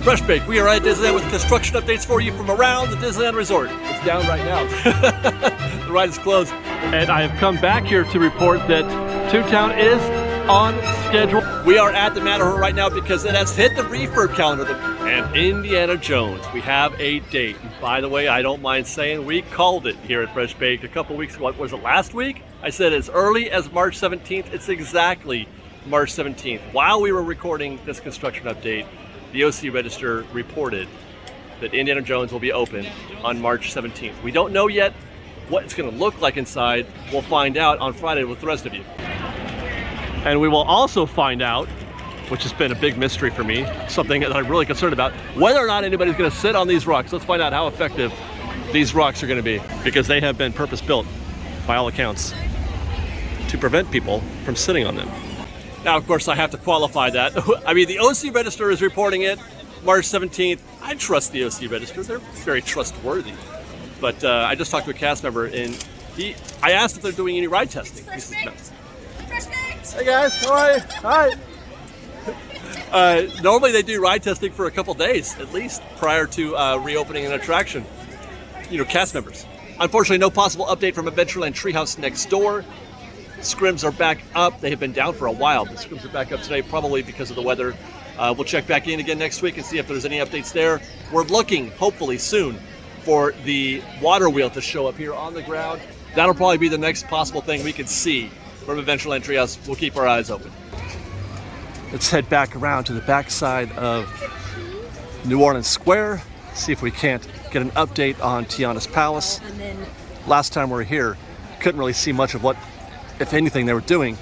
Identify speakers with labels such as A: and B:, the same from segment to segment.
A: Fresh Bake, we are at Disneyland with construction updates for you from around the Disneyland Resort. It's down right now. The ride is closed. And I have come back here to report that ToonTown is on schedule. We are at the Matterhorn right now because it has hit the refurb calendar. And Indiana Jones, we have a date. And by the way, I don't mind saying we called it here at Fresh Bake a couple weeks ago. What was it, last week? I said as early as March 17th. It's exactly March 17th. While we were recording this construction update, the OC Register reported that Indiana Jones will be open on March 17th. We don't know yet what it's going to look like inside. We'll find out on Friday with the rest of you. And we will also find out, which has been a big mystery for me, something that I'm really concerned about, whether or not anybody's going to sit on these rocks. Let's find out how effective these rocks are going to be, because they have been purpose-built, by all accounts, to prevent people from sitting on them. Now, of course, I have to qualify that. I mean, the OC Register is reporting it March 17th. I trust the OC Register. They're very trustworthy. But I just talked to a cast member, and I asked if they're doing any ride testing. He says no. Hey guys, how are you? Hi. Normally they do ride testing for a couple days, at least, prior to reopening an attraction. You know, cast members. Unfortunately, no possible update from Adventureland Treehouse next door. Scrims are back up. They have been down for a while. The scrims are back up today, probably because of the weather. We'll check back in again next week and see if there's any updates there. We're looking, hopefully soon, for the water wheel to show up here on the ground. That'll probably be the next possible thing we can see from Adventureland Treehouse. We'll keep our eyes open. Let's head back around to the backside of New Orleans Square, see if we can't get an update on Tianas Palace. Last time we were here, couldn't really see much of what, if anything, they were doing,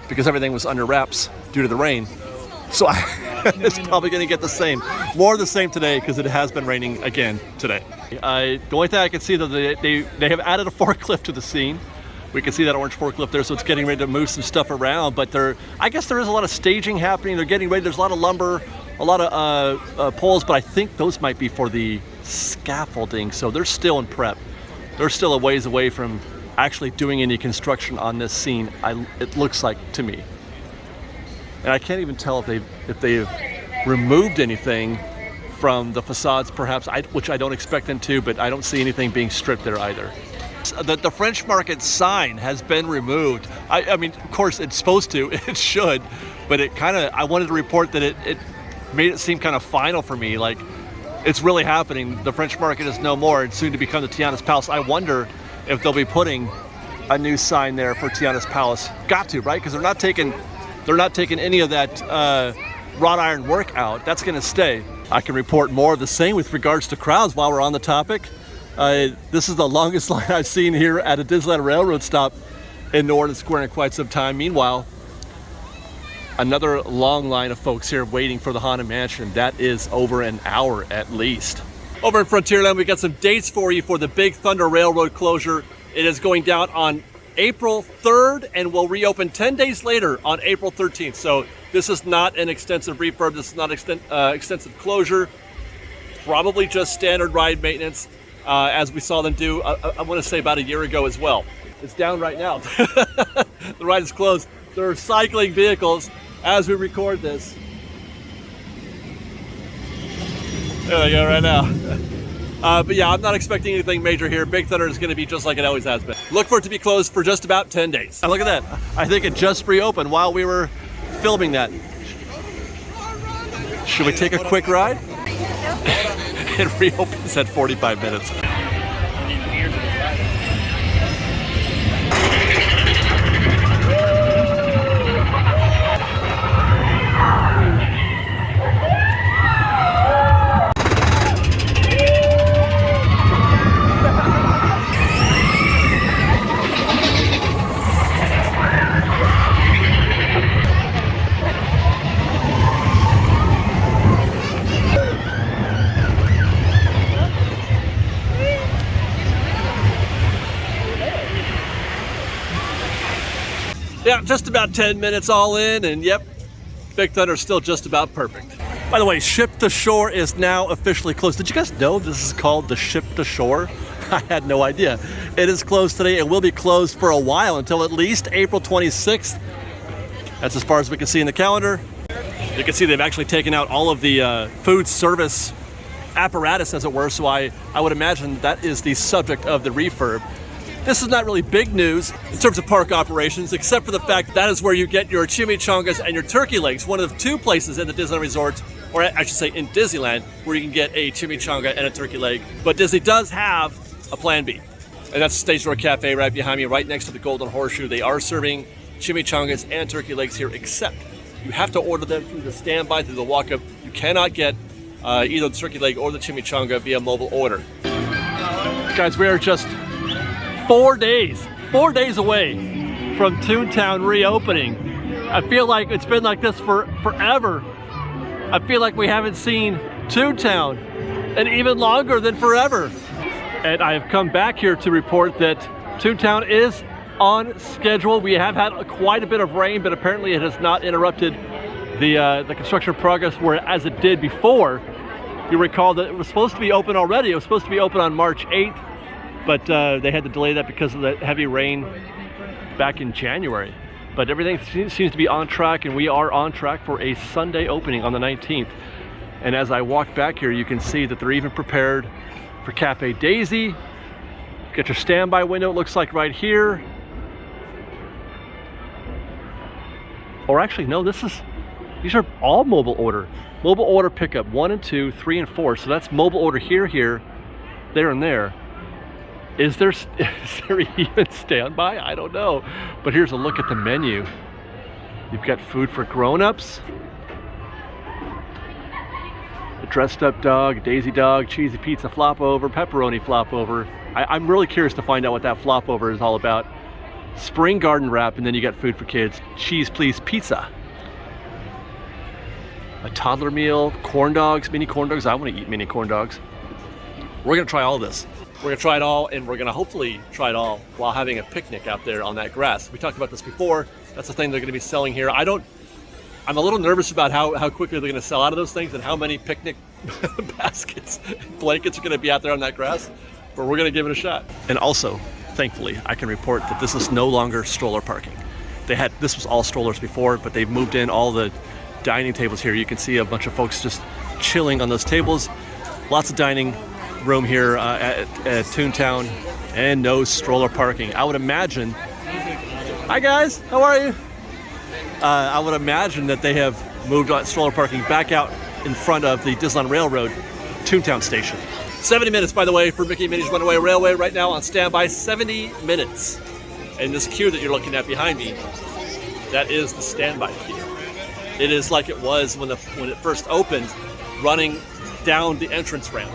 A: because everything was under wraps due to the rain. So it's probably going to get the same. More of the same today, because it has been raining again today. The only thing I can see, though, they have added a forklift to the scene. We can see that orange forklift there, so it's getting ready to move some stuff around. But I guess there is a lot of staging happening. They're getting ready. There's a lot of lumber, a lot of poles, but I think those might be for the scaffolding. So they're still in prep. They're still a ways away from actually doing any construction on this scene, it looks like to me. And I can't even tell if they've removed anything from the facades, perhaps, which I don't expect them to, but I don't see anything being stripped there either. The French Market sign has been removed. I mean, of course, it's supposed to, it should, but I wanted to report that it made it seem kind of final for me, like it's really happening. The French Market is no more. It's soon to become the Tianas Palace. I wonder if they'll be putting a new sign there for Tianas Palace. Got to, right? Because they're not taking any of that wrought iron work out. That's going to stay. I can report more of the same with regards to crowds while we're on the topic. This is the longest line I've seen here at a Disneyland Railroad stop in New Orleans Square in quite some time. Meanwhile, another long line of folks here waiting for the Haunted Mansion. That is over an hour at least. Over in Frontierland, we got some dates for you for the Big Thunder Railroad closure. It is going down on April 3rd and will reopen 10 days later on April 13th. So this is not an extensive refurb. This is not extensive closure. Probably just standard ride maintenance, as we saw them do, I want to say about a year ago as well. It's down right now. The ride is closed. They're cycling vehicles as we record this. There we go right now. But yeah, I'm not expecting anything major here. Big Thunder is going to be just like it always has been. Look for it to be closed for just about 10 days. Now look at that. I think it just reopened while we were filming that. Should we take a quick ride? It reopens at 45 minutes. Yeah, just about 10 minutes all in, and yep, Big Thunder's still just about perfect. By the way, Ship to Shore is now officially closed. Did you guys know this is called the Ship to Shore? I had no idea. It is closed today and will be closed for a while until at least April 26th. That's as far as we can see in the calendar. You can see they've actually taken out all of the food service apparatus, as it were, so I would imagine that is the subject of the refurb. This is not really big news in terms of park operations, except for the fact that is where you get your chimichangas and your turkey legs, one of 2 places in the Disneyland Resort, or I should say in Disneyland, where you can get a chimichanga and a turkey leg. But Disney does have a plan B, and that's the Stage Door Cafe right behind me, right next to the Golden Horseshoe. They are serving chimichangas and turkey legs here, except you have to order them through the standby, through the walk-up. You cannot get either the turkey leg or the chimichanga via mobile order. Guys, we are just 4 days away from ToonTown reopening. I feel like it's been like this for forever. I feel like we haven't seen ToonTown and even longer than forever. And I have come back here to report that ToonTown is on schedule. We have had quite a bit of rain, but apparently it has not interrupted the construction progress as it did before. You recall that it was supposed to be open already. It was supposed to be open on March 8th, but they had to delay that because of the heavy rain back in January. But everything seems to be on track, and we are on track for a Sunday opening on the 19th. And as I walk back here, you can see that they're even prepared for Cafe Daisy. Get your standby window, it looks like right here. Or actually, no, these are all mobile order. Mobile order pickup 1 and 2, 3 and 4. So that's mobile order here, there and there. Is there even standby? I don't know. But here's a look at the menu. You've got food for grown-ups. A dressed up dog, daisy dog, cheesy pizza flop over, pepperoni flop over. I'm really curious to find out what that flop over is all about. Spring garden wrap, and then you got food for kids. Cheese please pizza. A toddler meal, corn dogs, mini corn dogs. I want to eat mini corn dogs. We're gonna try all of this. We're gonna try it all, and we're gonna hopefully try it all while having a picnic out there on that grass. We talked about this before. That's the thing they're gonna be selling here. I'm a little nervous about how quickly they're gonna sell out of those things and how many picnic baskets and blankets are gonna be out there on that grass, but we're gonna give it a shot. And also, thankfully, I can report that this is no longer stroller parking. This was all strollers before, but they've moved in all the dining tables here. You can see a bunch of folks just chilling on those tables. Lots of dining room here at ToonTown, and no stroller parking. I would imagine. Hi guys, how are you? I would imagine that they have moved stroller parking back out in front of the Disneyland Railroad ToonTown station. 70 minutes, by the way, for Mickey and Minnie's Runaway Railway right now on standby. 70 minutes. And this queue that you're looking at behind me, that is the standby queue. It is like it was when it first opened, running down the entrance ramp.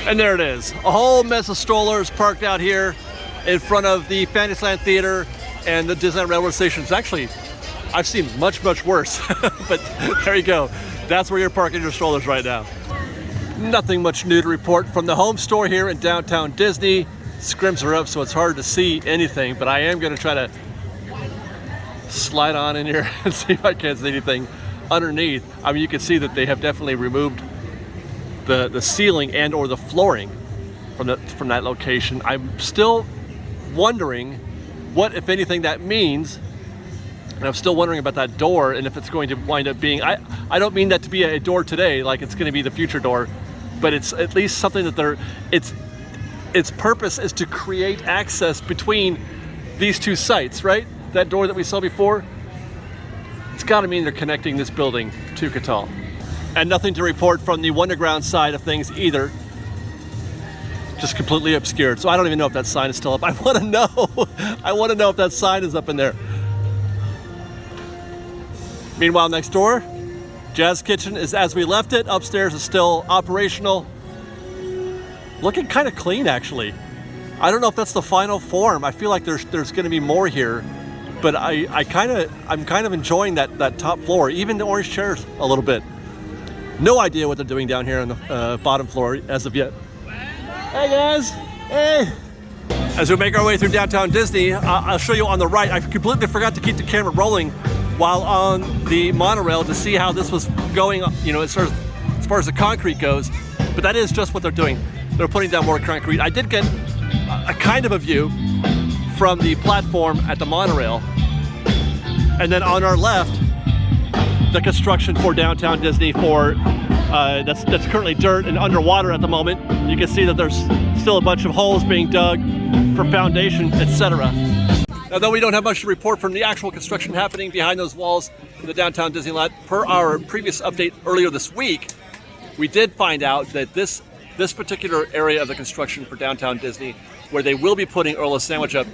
A: And there it is, a whole mess of strollers parked out here in front of the Fantasyland Theater and the Disneyland Railroad stations. Actually, I've seen much worse, but there you go. That's where you're parking your strollers right now. Nothing much new to report from the home store here in downtown Disney. Scrims are up, so it's hard to see anything, but I am gonna try to slide on in here and see if I can't see anything underneath. I mean, you can see that they have definitely removed the ceiling and or the flooring from that location. I'm still wondering what, if anything, that means, and I'm still wondering about that door and if it's going to wind up being. I don't mean that to be a door today, like it's going to be the future door, but it's at least something that its purpose is to create access between these two sites, right? That door that we saw before. It's got to mean they're connecting this building to Catal. And nothing to report from the Wonderground side of things either. Just completely obscured. So I don't even know if that sign is still up. I want to know. I want to know if that sign is up in there. Meanwhile, next door, Jazz Kitchen is as we left it. Upstairs is still operational. Looking kind of clean, actually. I don't know if that's the final form. I feel like there's going to be more here, but I'm kind of enjoying that top floor, even the orange chairs a little bit. No idea what they're doing down here on the bottom floor as of yet. Hey guys, hey. As we make our way through downtown Disney, I'll show you on the right. I completely forgot to keep the camera rolling while on the monorail to see how this was going, you know, as far as the concrete goes. But that is just what they're doing. They're putting down more concrete. I did get a kind of a view from the platform at the monorail. And then on our left, the construction for downtown Disney that's currently dirt and underwater at the moment. You can see that there's still a bunch of holes being dug for foundation, etc. Now, though we don't have much to report from the actual construction happening behind those walls in the downtown Disneyland, per our previous update earlier this week, we did find out that this particular area of the construction for downtown Disney, where they will be putting Earl of Sandwich up,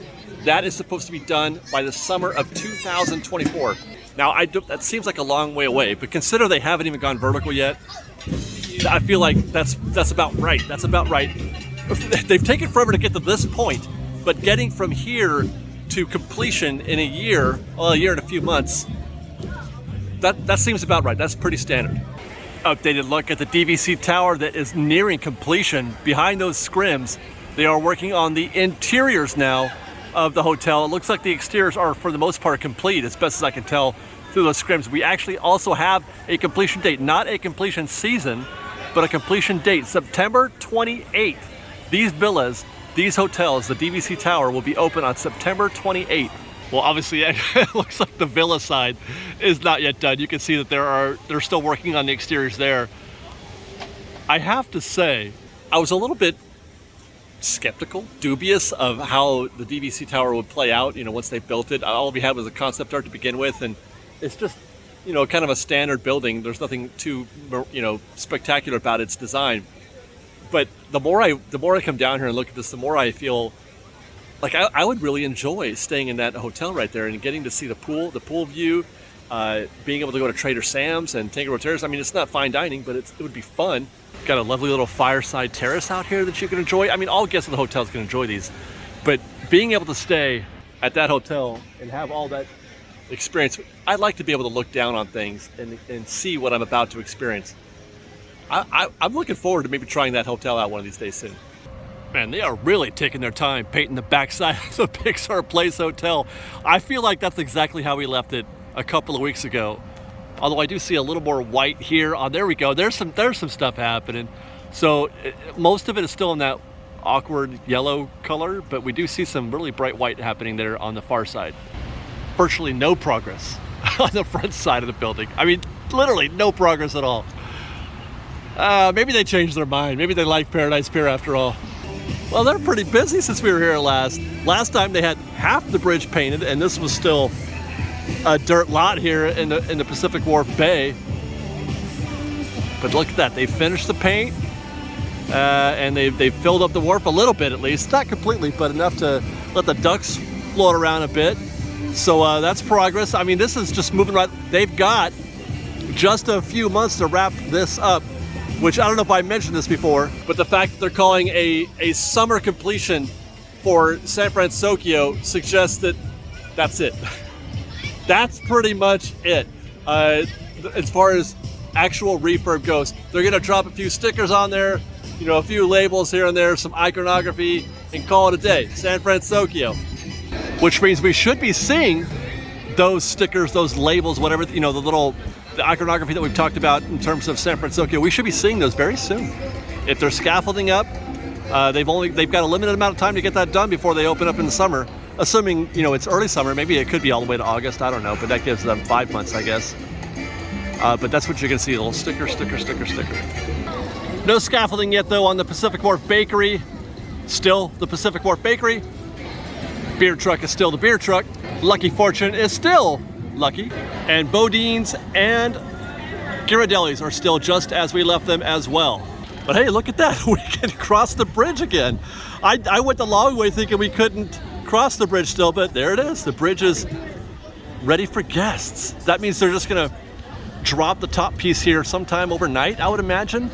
A: that is supposed to be done by the summer of 2024. Now, that seems like a long way away, but consider they haven't even gone vertical yet. I feel like that's about right. That's about right. They've taken forever to get to this point, but getting from here to completion in a year and a few months, that seems about right. That's pretty standard. Updated look at the DVC tower that is nearing completion. Behind those scrims, they are working on the interiors now of the hotel. It looks like the exteriors are, for the most part, complete, as best as I can tell through those scrims. We actually also have a completion date, not a completion season, but a completion date, September 28th. These villas, these hotels, the DVC tower will be open on September 28th. Well, obviously, it looks like the villa side is not yet done. You can see that they're still working on the exteriors there. I have to say, I was a little bit skeptical, dubious of how the DVC tower would play out, once they built it. All we had was a concept art to begin with, and it's just, kind of a standard building. There's nothing too, spectacular about its design. But the more I come down here and look at this, the more I feel like I would really enjoy staying in that hotel right there and getting to see the pool view, being able to go to Trader Sam's and Tango Terrace. I mean, it's not fine dining, but it would be fun. Got a lovely little fireside terrace out here that you can enjoy. I mean, all guests in the hotels can enjoy these, but being able to stay at that hotel and have all that experience, I'd like to be able to look down on things and see what I'm about to experience. I'm looking forward to maybe trying that hotel out one of these days soon. Man, they are really taking their time painting the backside of the Pixar Place Hotel. I feel like that's exactly how we left it a couple of weeks ago. Although I do see a little more white here. Oh, there we go. There's some stuff happening. So most of it is still in that awkward yellow color, but we do see some really bright white happening there on the far side. Virtually no progress on the front side of the building. I mean, literally no progress at all. Maybe they changed their mind. Maybe they like Paradise Pier after all. Well, they're pretty busy since we were here last. Last time they had half the bridge painted, and this was still a dirt lot here in the Pacific Wharf Bay. But look at that, they finished the paint and they've filled up the wharf a little bit, at least, not completely, but enough to let the ducks float around a bit. So that's progress. I mean, this is just moving right. They've got just a few months to wrap this up, which I don't know if I mentioned this before, but the fact that they're calling a summer completion for San Fransokyo suggests that that's it. That's pretty much it. As far as actual refurb goes, they're gonna drop a few stickers on there, a few labels here and there, some iconography, and call it a day. San Fransokyo. Which means we should be seeing those stickers, those labels, whatever, the iconography that we've talked about in terms of San Fransokyo. We should be seeing those very soon. If they're scaffolding up, they've got a limited amount of time to get that done before they open up in the summer. Assuming, it's early summer, maybe it could be all the way to August, I don't know, but that gives them 5 months, I guess. But that's what you're gonna see, a little sticker. No scaffolding yet, though, on the Pacific Wharf Bakery. Still the Pacific Wharf Bakery. Beer truck is still the beer truck. Lucky Fortune is still lucky. And Bodine's and Ghirardelli's are still just as we left them as well. But hey, look at that, we can cross the bridge again. I went the long way thinking we couldn't cross the bridge still, but there it is. The bridge is ready for guests. That means they're just gonna drop the top piece here sometime overnight, I would imagine,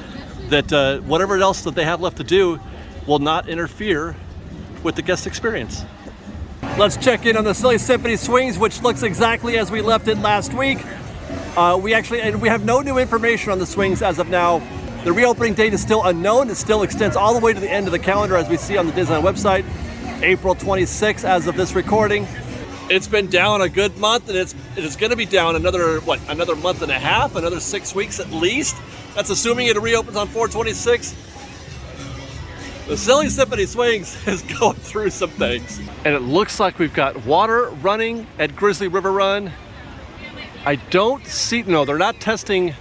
A: that whatever else that they have left to do will not interfere with the guest experience. Let's check in on the Silly Symphony Swings, which looks exactly as we left it last week. We have no new information on the swings as of now. The reopening date is still unknown. It still extends all the way to the end of the calendar, as we see on the Disneyland website. April 26th as of this recording. It's been down a good month, and it is going to be down another month and a half, another 6 weeks at least. That's assuming it reopens on 4/26. The Silly Symphony Swings is going through some things. And it looks like we've got water running at Grizzly River Run. I don't see, no, they're not testing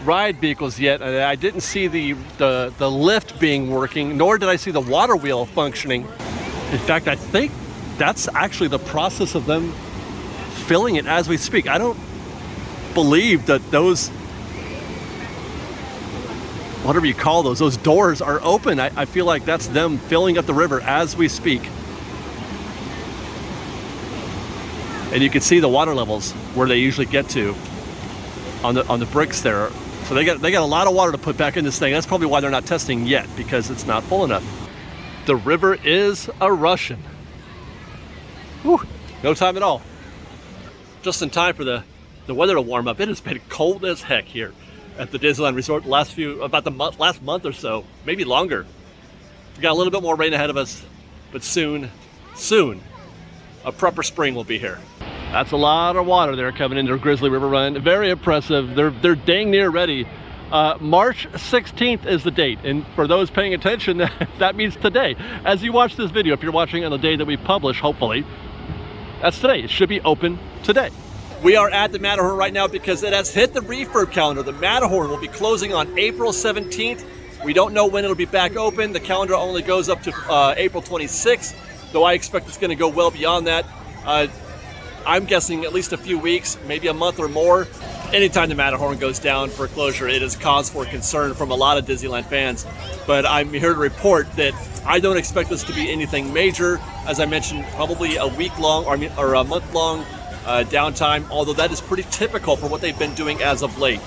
A: ride vehicles yet. I didn't see the lift being working, nor did I see the water wheel functioning. In fact, I think that's actually the process of them filling it as we speak. I don't believe that those, whatever you call those doors are open. I feel like that's them filling up the river as we speak. And you can see the water levels where they usually get to on the bricks there. So they got a lot of water to put back in this thing. That's probably why they're not testing yet, because it's not full enough. The river is a Russian. Whew, no time at all. Just in time for the weather to warm up. It has been cold as heck here at the Disneyland Resort the last month or so, maybe longer. We got a little bit more rain ahead of us, but soon, a proper spring will be here. That's a lot of water there coming into Grizzly River Run. Very impressive. They're dang near ready. March 16th is the date, and for those paying attention, that means today. As you watch this video, if you're watching on the day that we publish, hopefully, that's today. It should be open today. We are at the Matterhorn right now because it has hit the refurb calendar. The Matterhorn will be closing on April 17th. We don't know when it'll be back open. The calendar only goes up to April 26th, though I expect it's going to go well beyond that. I'm guessing at least a few weeks, maybe a month or more. Anytime the Matterhorn goes down for closure, it is cause for concern from a lot of Disneyland fans. But I'm here to report that I don't expect this to be anything major. As I mentioned, probably a week-long or a month-long downtime, although that is pretty typical for what they've been doing as of late.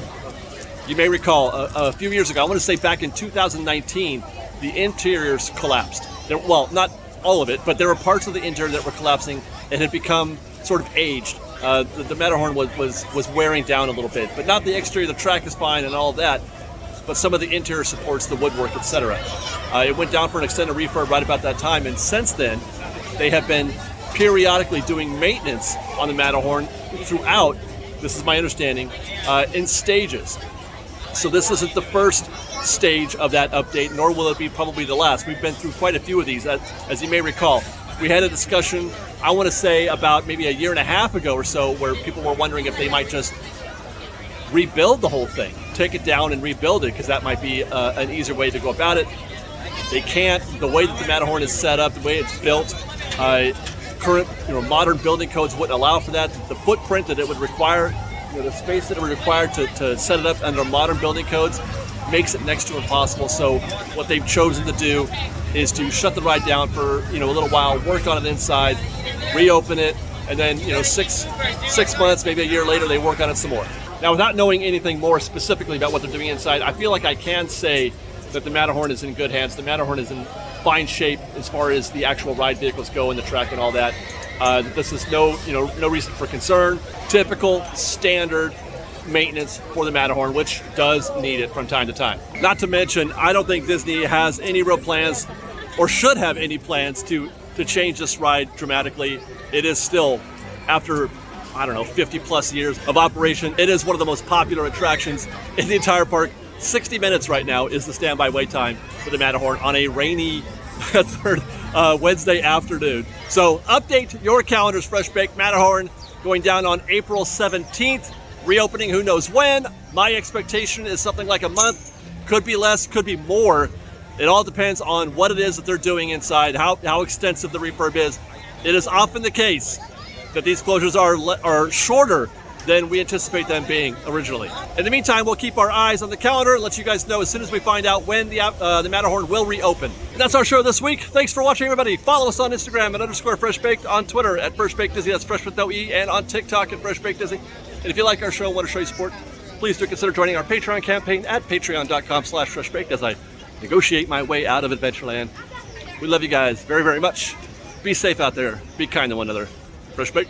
A: You may recall a few years ago, I want to say back in 2019, the interiors collapsed. Well, not all of it, but there were parts of the interior that were collapsing and had become sort of aged. The Matterhorn was wearing down a little bit, but not the exterior. The track is fine and all of that, but some of the interior supports, the woodwork, etc. It went down for an extended refurb right about that time, and since then, they have been periodically doing maintenance on the Matterhorn throughout, this is my understanding, in stages. So this isn't the first stage of that update, nor will it be probably the last. We've been through quite a few of these, as you may recall. We had a discussion, I want to say about maybe a year and a half ago or so, where people were wondering if they might just rebuild the whole thing, take it down and rebuild it, because that might be an easier way to go about it. They can't. The way that the Matterhorn is set up, the way it's built, current modern building codes wouldn't allow for that. The footprint that it would require, the space that it would require to set it up under modern building codes makes it next to impossible. So what they've chosen to do is to shut the ride down for a little while, work on it inside, reopen it, and then 6 months, maybe a year later, they work on it some more. Now, without knowing anything more specifically about what they're doing inside, I feel like I can say that the Matterhorn is in good hands. The Matterhorn is in fine shape as far as the actual ride vehicles go and the track and all that. This is no reason for concern. Typical, standard maintenance for the Matterhorn, which does need it from time to time. Not to mention, I don't think Disney has any real plans, or should have any plans, to change this ride dramatically. It is still, after, 50 plus years of operation, it is one of the most popular attractions in the entire park. 60 minutes right now is the standby wait time for the Matterhorn on a rainy Wednesday afternoon. So update your calendars, Fresh Baked. Matterhorn going down on April 17th. Reopening, who knows when. My expectation is something like a month. Could be less, could be more. It all depends on what it is that they're doing inside, how extensive the refurb is. It is often the case that these closures are shorter than we anticipate them being originally. In the meantime, we'll keep our eyes on the calendar and let you guys know as soon as we find out when the Matterhorn will reopen. And that's our show this week. Thanks for watching, everybody. Follow us on Instagram at _FreshBaked, on Twitter at FreshBakedDisney, that's Fresh with no E, and on TikTok at FreshBakedDisney. And if you like our show and want to show your support, please do consider joining our Patreon campaign at patreon.com/FreshBaked as I negotiate my way out of Adventureland. We love you guys very, very much. Be safe out there. Be kind to one another. Fresh Baked.